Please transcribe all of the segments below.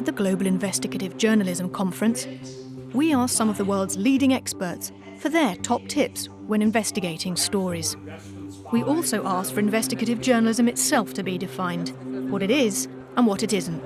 the Global Investigative Journalism Conference, we asked some of the world's leading experts for their top tips when investigating stories. We also asked for investigative journalism itself to be defined, what it is and what it isn't.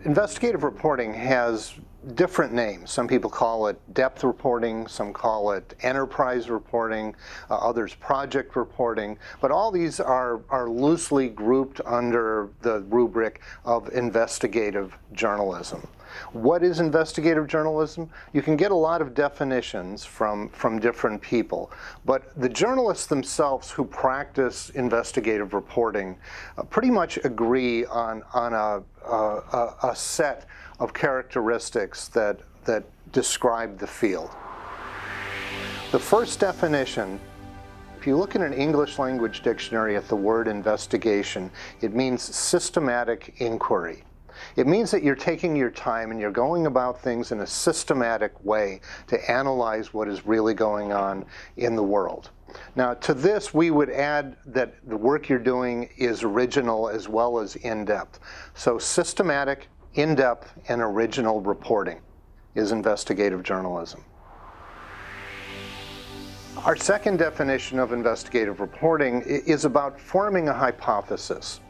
Investigative reporting has different names. Some people call it depth reporting, some call it enterprise reporting, others project reporting, but all these are loosely grouped under the rubric of investigative journalism. What is investigative journalism? You can get a lot of definitions from different people, but the journalists themselves who practice investigative reporting pretty much agree on a set of characteristics that describe the field. The first definition, if you look in an English language dictionary at the word investigation, it means systematic inquiry. It means that you're taking your time and you're going about things in a systematic way to analyze what is really going on in the world. Now, to this, we would add that the work you're doing is original as well as in-depth. So systematic, in-depth, and original reporting is investigative journalism. Our second definition of investigative reporting is about forming a hypothesis.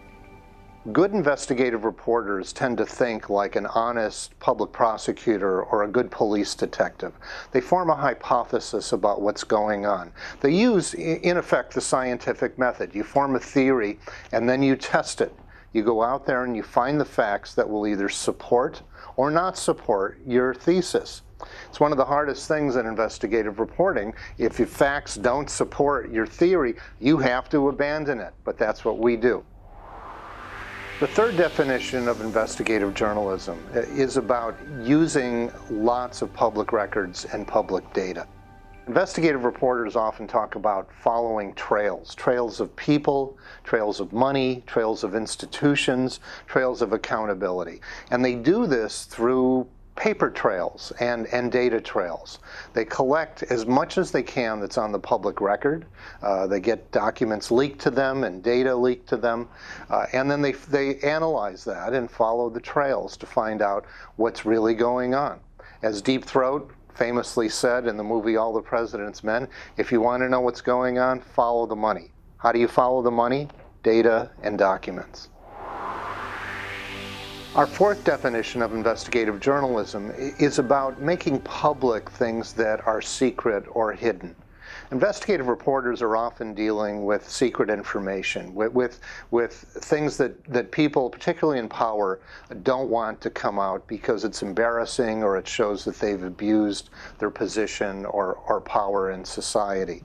Good investigative reporters tend to think like an honest public prosecutor or a good police detective. They form a hypothesis about what's going on. They use, in effect, the scientific method. You form a theory and then you test it. You go out there and you find the facts that will either support or not support your thesis. It's one of the hardest things in investigative reporting. If your facts don't support your theory, you have to abandon it, but that's what we do. The third definition of investigative journalism is about using lots of public records and public data. Investigative reporters often talk about following trails of people, trails of money, trails of institutions, trails of accountability. And they do this through paper trails and data trails. They collect as much as they can that's on the public record. They get documents leaked to them and data leaked to them, and then they analyze that and follow the trails to find out what's really going on. As Deep Throat famously said in the movie All the President's Men, if you want to know what's going on, follow the money. How do you follow the money? Data and documents. Our fourth definition of investigative journalism is about making public things that are secret or hidden. Investigative reporters are often dealing with secret information, with things that people, particularly in power, don't want to come out because it's embarrassing or it shows that they've abused their position or power in society.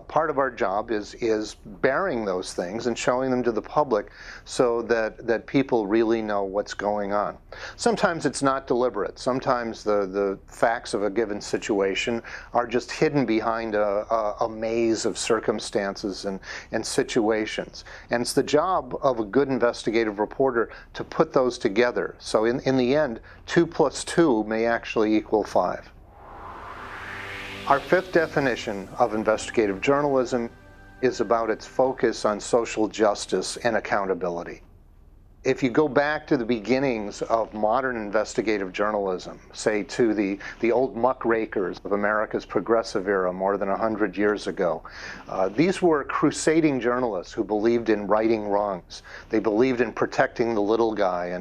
Part of our job is bearing those things and showing them to the public so that people really know what's going on. Sometimes it's not deliberate. Sometimes the facts of a given situation are just hidden behind a maze of circumstances and situations. And it's the job of a good investigative reporter to put those together. So in the end, 2 + 2 may actually equal 5. Our fifth definition of investigative journalism is about its focus on social justice and accountability. If you go back to the beginnings of modern investigative journalism, say to the old muckrakers of America's progressive era more than 100 years ago, these were crusading journalists who believed in righting wrongs. They believed in protecting the little guy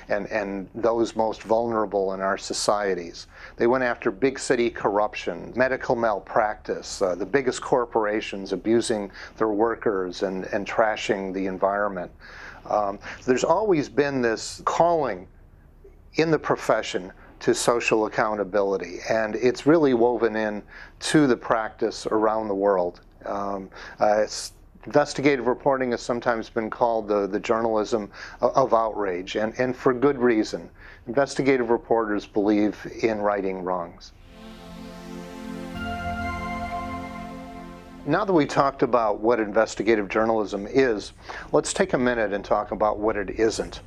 and those most vulnerable in our societies. They went after big city corruption, medical malpractice, the biggest corporations abusing their workers and trashing the environment. There's always been this calling in the profession to social accountability, and it's really woven in to the practice around the world. Investigative reporting has sometimes been called the journalism of outrage, and for good reason. Investigative reporters believe in righting wrongs. Now that we talked about what investigative journalism is, let's take a minute and talk about what it isn't.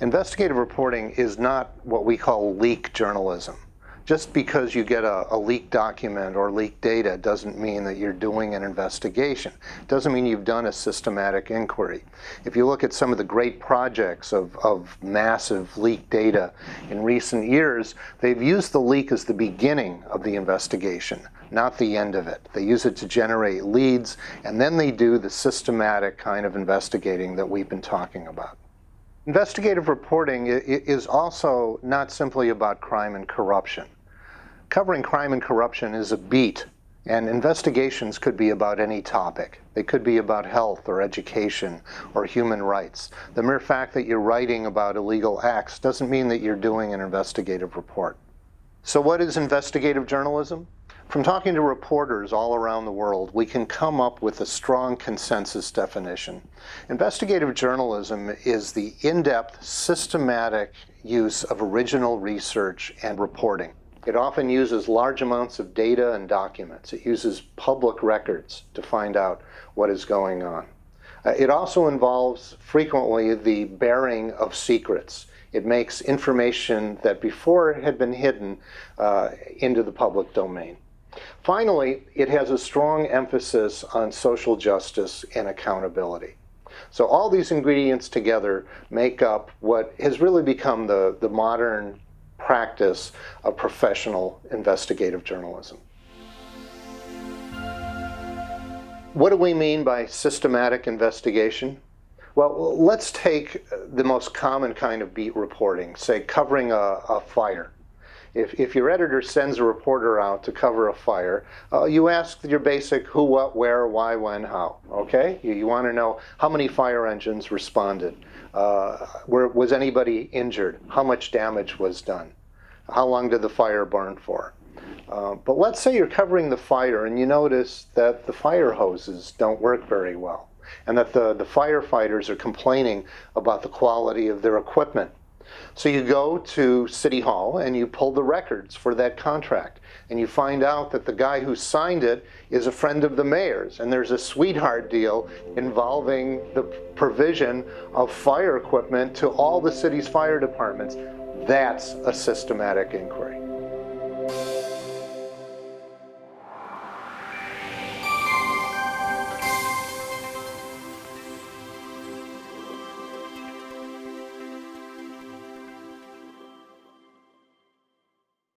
Investigative reporting is not what we call leak journalism. Just because you get a leaked document or leaked data doesn't mean that you're doing an investigation. It doesn't mean you've done a systematic inquiry. If you look at some of the great projects of massive leaked data in recent years, they've used the leak as the beginning of the investigation, not the end of it. They use it to generate leads, and then they do the systematic kind of investigating that we've been talking about. Investigative reporting is also not simply about crime and corruption. Covering crime and corruption is a beat, and investigations could be about any topic. They could be about health or education or human rights. The mere fact that you're writing about illegal acts doesn't mean that you're doing an investigative report. So what is investigative journalism? From talking to reporters all around the world, we can come up with a strong consensus definition. Investigative journalism is the in-depth, systematic use of original research and reporting. It often uses large amounts of data and documents. It uses public records to find out what is going on. It also involves frequently the bearing of secrets. It makes information that before had been hidden into the public domain. Finally, it has a strong emphasis on social justice and accountability. So all these ingredients together make up what has really become the modern practice of professional investigative journalism. What do we mean by systematic investigation? Well, let's take the most common kind of beat reporting, say covering a fire. If your editor sends a reporter out to cover a fire, you ask your basic who, what, where, why, when, how, okay? You want to know how many fire engines responded, was anybody injured, how much damage was done, how long did the fire burn for. But let's say you're covering the fire and you notice that the fire hoses don't work very well, and that the firefighters are complaining about the quality of their equipment. So you go to City Hall and you pull the records for that contract, and you find out that the guy who signed it is a friend of the mayor's, and there's a sweetheart deal involving the provision of fire equipment to all the city's fire departments. That's a systematic inquiry.